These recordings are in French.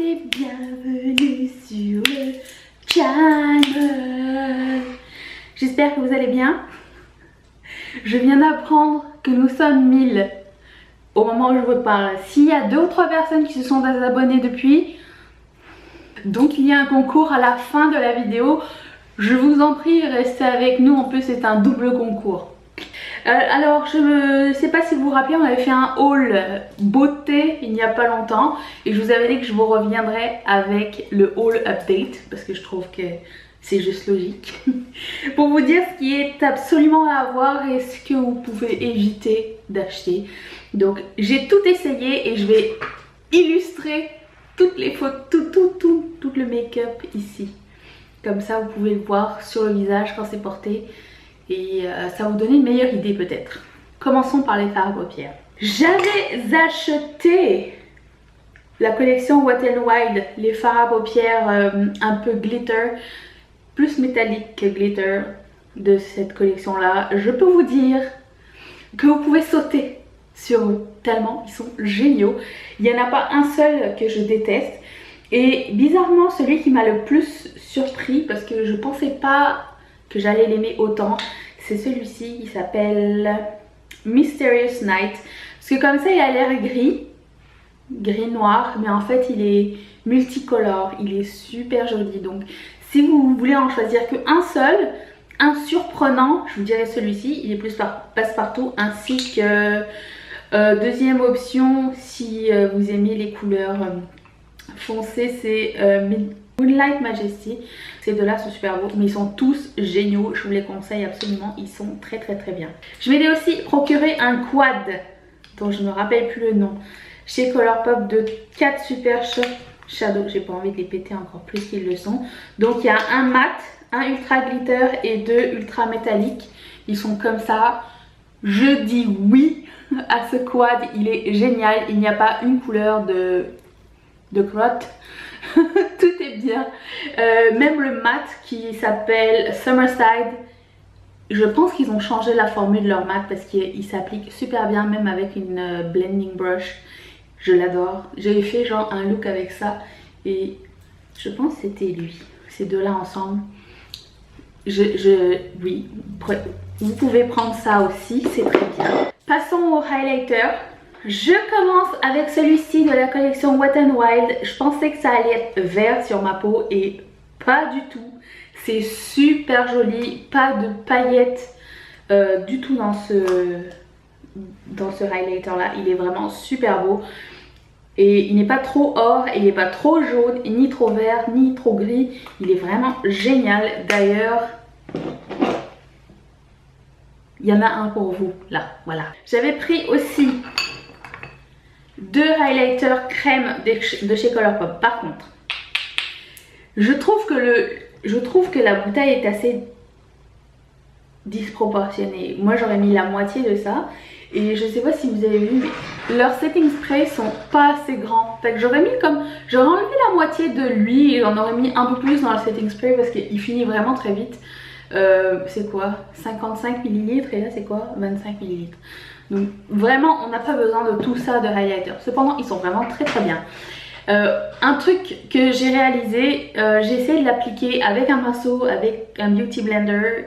et bienvenue sur le channel. J'espère que vous allez bien. Je viens d'apprendre que nous sommes 1000 au moment où je vous parle. S'il y a 2 ou 3 personnes qui se sont abonnées depuis, donc il y a un concours à la fin de la vidéo. Je vous en prie, restez avec nous. En plus, c'est un double concours. Alors, je ne sais pas si vous vous rappelez, on avait fait un haul beauté il n'y a pas longtemps. Et je vous avais dit que je vous reviendrai avec le haul update. Parce que je trouve que c'est juste logique. Pour vous dire ce qui est absolument à avoir et ce que vous pouvez éviter d'acheter. Donc, j'ai tout essayé et je vais illustrer toutes les photos, tout le make-up ici. Comme ça, vous pouvez le voir sur le visage quand c'est porté. Et ça va vous donner une meilleure idée peut-être. Commençons par les fards à paupières. J'avais acheté la collection Wet n Wild, les fards à paupières un peu glitter, plus métallique que glitter de cette collection là. Je peux vous dire que vous pouvez sauter sur eux tellement ils sont géniaux. Il n'y en a pas un seul que je déteste. Et bizarrement, celui qui m'a le plus surpris, parce que je pensais pas que j'allais l'aimer autant, c'est celui-ci qui s'appelle Mysterious Night. Parce que comme ça, il a l'air gris noir, mais en fait il est multicolore, il est super joli. Donc si vous voulez en choisir qu'un seul, un surprenant, je vous dirais celui-ci, il est plus passe-partout, ainsi que deuxième option, si vous aimez les couleurs foncées, c'est Moonlight Majesty. Ces deux-là sont super beaux, mais ils sont tous géniaux. Je vous les conseille absolument, ils sont très bien. Je m'étais aussi procuré un quad, dont je ne me rappelle plus le nom, chez Colourpop, de 4 super shadows. J'ai pas envie de les péter encore plus qu'ils le sont. Donc il y a un mat, un ultra glitter et 2 ultra métalliques. Ils sont comme ça. Je dis oui à ce quad, il est génial. Il n'y a pas une couleur de crotte. Tout est bien. Même le mat qui s'appelle Summerside, je pense qu'ils ont changé la formule de leur mat parce qu'il s'applique super bien, même avec une blending brush. Je l'adore. J'ai fait genre un look avec ça et je pense que c'était lui. Ces deux là ensemble. Oui, vous pouvez prendre ça aussi, c'est très bien. Passons au highlighter. Je commence avec celui-ci de la collection Wet n Wild. Je pensais que ça allait être vert sur ma peau et pas du tout. C'est super joli, pas de paillettes du tout dans ce highlighter là. Il est vraiment super beau. Et il n'est pas trop or, il n'est pas trop jaune, ni trop vert, ni trop gris. Il est vraiment génial. D'ailleurs, il y en a un pour vous là, voilà. J'avais pris aussi 2 highlighters crème de chez Colourpop. Par contre, je trouve que la bouteille est assez disproportionnée. Moi j'aurais mis la moitié de ça. Et je sais pas si vous avez vu, mais leurs setting sprays sont pas assez grands. Fait que j'aurais enlevé la moitié de lui et j'en aurais mis un peu plus dans le setting spray parce qu'il finit vraiment très vite. C'est quoi, 55 ml et là c'est quoi, 25 ml. Donc vraiment on n'a pas besoin de tout ça de highlighter. Cependant ils sont vraiment très bien. Un truc que j'ai réalisé, j'ai essayé de l'appliquer avec un pinceau, avec un beauty blender,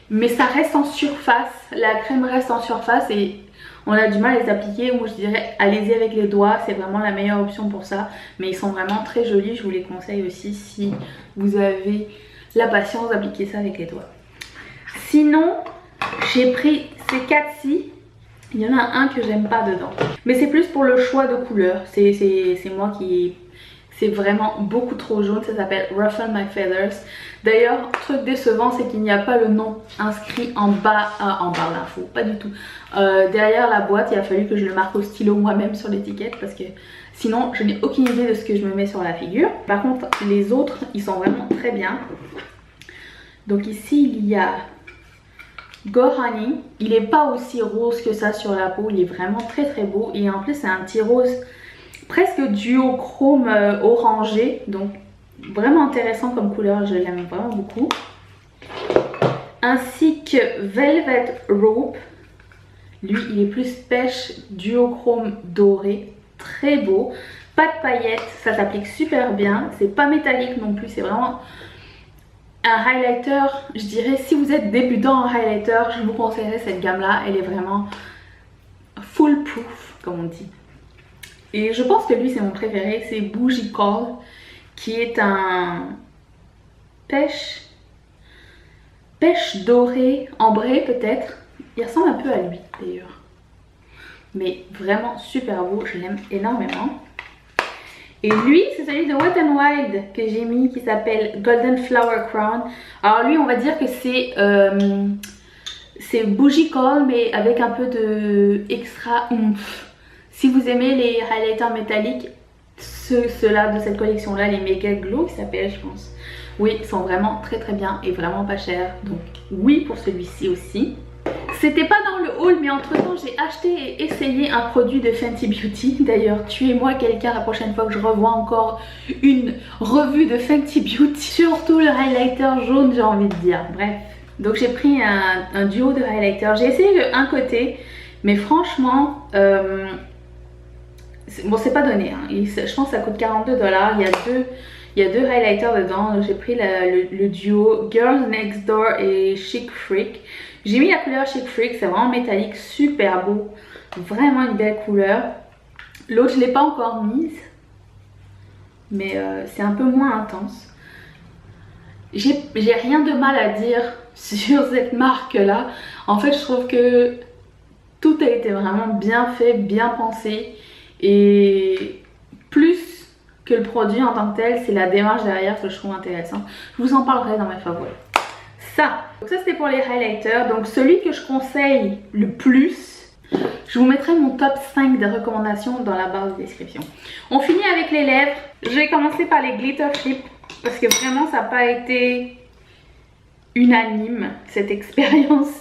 mais ça reste en surface. La crème reste en surface et on a du mal à les appliquer. Moi je dirais allez-y avec les doigts, c'est vraiment la meilleure option pour ça. Mais ils sont vraiment très jolis, je vous les conseille aussi si vous avez la patience d'appliquer ça avec les doigts. Sinon j'ai pris ces 4-ci. Il y en a un que j'aime pas dedans, mais c'est plus pour le choix de couleur. C'est moi qui... C'est vraiment beaucoup trop jaune. Ça s'appelle Ruffle My Feathers. D'ailleurs, truc décevant, c'est qu'il n'y a pas le nom inscrit en bas de l'info, pas du tout. Derrière la boîte, il a fallu que je le marque au stylo moi-même sur l'étiquette parce que sinon je n'ai aucune idée de ce que je me mets sur la figure. Par contre, les autres, ils sont vraiment très bien. Donc ici, il y a Go Honey. Il n'est pas aussi rose que ça sur la peau, il est vraiment très beau. Et en plus, c'est un petit rose presque duochrome orangé. Donc vraiment intéressant comme couleur, je l'aime vraiment beaucoup. Ainsi que Velvet Rope. Lui, il est plus pêche duochrome doré. Très beau. pas de paillettes, ça s'applique super bien, c'est pas métallique non plus, c'est vraiment un highlighter. Je dirais si vous êtes débutant en highlighter, je vous conseillerais cette gamme là, elle est vraiment full proof comme on dit. Et je pense que lui c'est mon préféré, c'est Bougie Call, qui est un pêche dorée, ambrée peut-être. Il ressemble un peu à lui d'ailleurs, mais vraiment super beau, je l'aime énormément. Et lui c'est celui de Wet n Wild que j'ai mis, qui s'appelle Golden Flower Crown. Alors lui on va dire que c'est Bougie Call mais avec un peu de extra oomph. Si vous aimez les highlighters métalliques, ceux-là de cette collection là, les Mega Glow ils s'appellent je pense. Oui, ils sont vraiment très très bien et vraiment pas chers. Donc oui pour celui-ci aussi. C'était pas dans le haul mais entre temps j'ai acheté et essayé un produit de Fenty Beauty. D'ailleurs tuez-moi quelqu'un la prochaine fois que je revois encore une revue de Fenty Beauty. Surtout le highlighter jaune j'ai envie de dire. Bref. Donc j'ai pris un duo de highlighter. J'ai essayé un côté mais franchement bon c'est pas donné hein. Je pense que ça coûte 42 $. Il y a deux highlighters dedans. J'ai pris le duo Girls Next Door et Chic Freak. J'ai mis la couleur Chic Freak, c'est vraiment métallique, super beau. Vraiment une belle couleur. L'autre je ne l'ai pas encore mise, mais c'est un peu moins intense. J'ai rien de mal à dire sur cette marque là. En fait je trouve que tout a été vraiment bien fait, bien pensé. Et plus que le produit en tant que tel, c'est la démarche derrière que je trouve intéressant. Je vous en parlerai dans mes favoris. Donc ça c'était pour les highlighters. Donc celui que je conseille le plus, je vous mettrai mon top 5 des recommandations dans la barre de description. On finit avec les lèvres. Je vais commencer par les glitter flip parce que vraiment ça n'a pas été unanime cette expérience.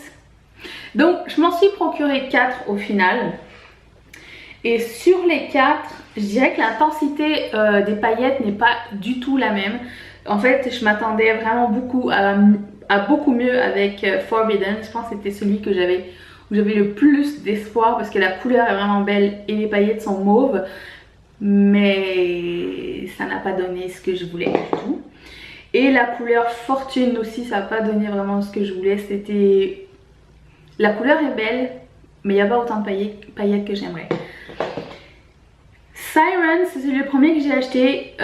Donc je m'en suis procuré 4 au final. Et sur les 4, je dirais que l'intensité des paillettes n'est pas du tout la même. En fait je m'attendais vraiment beaucoup à beaucoup mieux avec Forbidden. Je pense que c'était celui que où j'avais le plus d'espoir parce que la couleur est vraiment belle et les paillettes sont mauves, mais ça n'a pas donné ce que je voulais du tout. Et la couleur Fortune aussi, ça n'a pas donné vraiment ce que je voulais. C'était, la couleur est belle mais il n'y a pas autant de paillettes que j'aimerais. Siren, c'est le premier que j'ai acheté.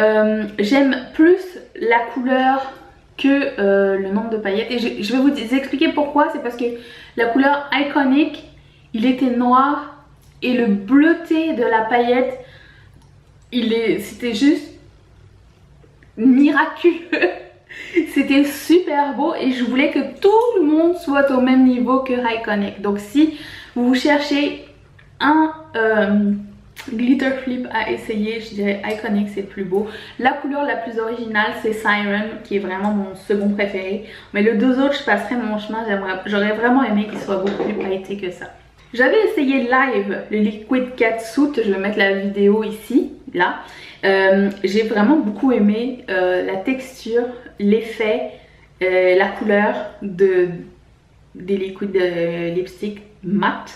J'aime plus la couleur que le nombre de paillettes. Et je vais vous expliquer pourquoi. C'est parce que la couleur Iconic, il était noir. Et le bleuté de la paillette, c'était juste miraculeux. C'était super beau. Et je voulais que tout le monde soit au même niveau que Iconic. Donc si vous cherchez un glitter flip à essayer, je dirais Iconic, c'est le plus beau. La couleur la plus originale c'est Siren, qui est vraiment mon second préféré. Mais les deux autres je passerai mon chemin, j'aurais vraiment aimé qu'ils soient beaucoup plus pailletés que ça. J'avais essayé live le Liquid Catsuit, je vais mettre la vidéo ici, là. J'ai vraiment beaucoup aimé la texture, l'effet, la couleur des liquides lipstick mat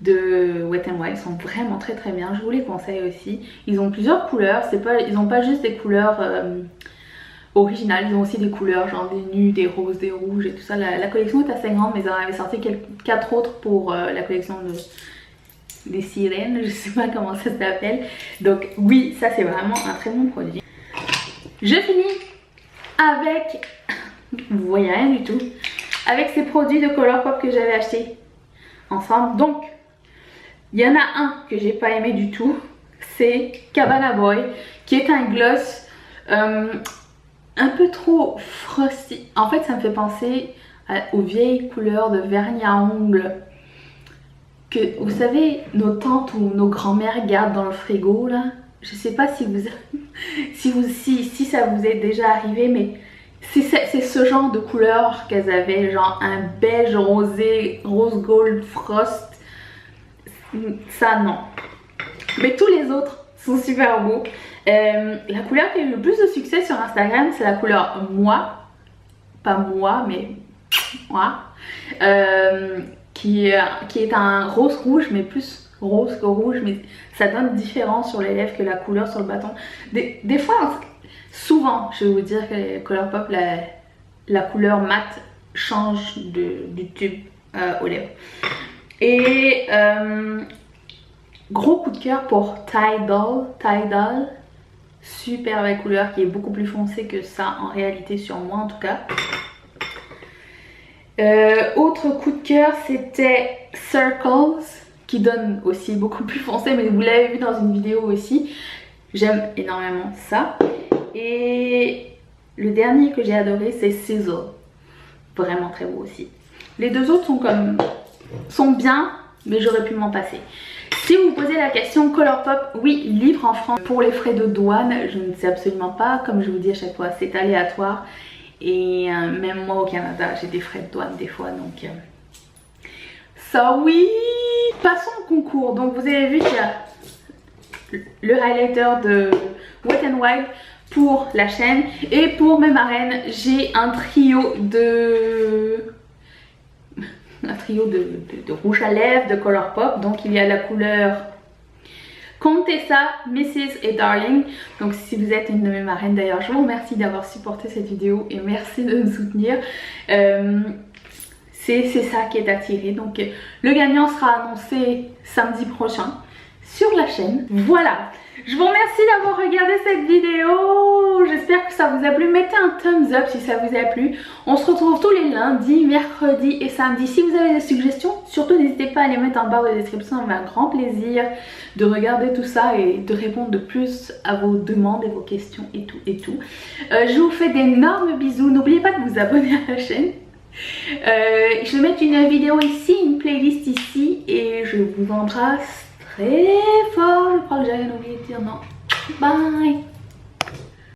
de Wet n Wild. Ils sont vraiment très très bien, je vous les conseille aussi. Ils ont plusieurs couleurs, ils n'ont pas juste des couleurs originales, ils ont aussi des couleurs genre des nus, des roses, des rouges et tout ça. La collection est assez grande, mais ils en avaient sorti 4 autres pour la collection des sirènes, je sais pas comment ça s'appelle. Donc oui, ça c'est vraiment un très bon produit. Je finis avec, vous voyez rien du tout, avec ces produits de Colourpop que j'avais achetés ensemble. Donc il y en a un que j'ai pas aimé du tout, c'est Cabana Boy, qui est un gloss un peu trop frosty. En fait ça me fait penser aux vieilles couleurs de vernis à ongles que vous savez nos tantes ou nos grand-mères gardent dans le frigo là. Je sais pas si si ça vous est déjà arrivé, mais c'est ce genre de couleur qu'elles avaient, genre un beige rosé, rose gold frost. Ça non, mais tous les autres sont super beaux. La couleur qui a eu le plus de succès sur Instagram c'est la couleur Moi, pas moi mais Moi, qui est un rose rouge mais plus rose que rouge, mais ça donne différent sur les lèvres que la couleur sur le bâton. Des fois, souvent, je vais vous dire que les Colourpop, la couleur mat change du tube aux lèvres. Et gros coup de cœur pour Tidal, super belle couleur qui est beaucoup plus foncée que ça en réalité sur moi en tout cas. Autre coup de cœur, c'était Circles qui donne aussi beaucoup plus foncé, mais vous l'avez vu dans une vidéo aussi. J'aime énormément ça. Et le dernier que j'ai adoré, c'est Sizzle, vraiment très beau aussi. Les deux autres sont bien, mais j'aurais pu m'en passer. Si vous vous posez la question Colourpop, oui, livre en France. Pour les frais de douane, je ne sais absolument pas. Comme je vous dis à chaque fois, c'est aléatoire. Et même moi au Canada, j'ai des frais de douane des fois. Donc ça oui. Passons au concours. Donc vous avez vu qu'il y a le highlighter de Wet n Wild pour la chaîne. Et pour mes marraines, j'ai un trio de rouge à lèvres de Colourpop. Donc il y a la couleur Contessa, Mrs et Darling. Donc si vous êtes une de mes marraines, d'ailleurs je vous remercie d'avoir supporté cette vidéo et merci de me soutenir. C'est ça qui est attiré. Donc le gagnant sera annoncé samedi prochain sur la chaîne. Voilà, je vous remercie d'avoir regardé cette vidéo. J'espère que ça vous a plu. Mettez un thumbs up si ça vous a plu. On se retrouve tous les lundis, mercredis et samedis. Si vous avez des suggestions, surtout n'hésitez pas à les mettre en barre de description. Ça me fait un grand plaisir de regarder tout ça et de répondre de plus à vos demandes et vos questions et tout et tout. Je vous fais d'énormes bisous. N'oubliez pas de vous abonner à la chaîne. Je vais mettre une vidéo ici, une playlist ici et je vous embrasse très fort. Je crois que j'ai rien oublié de dire, non. Bye.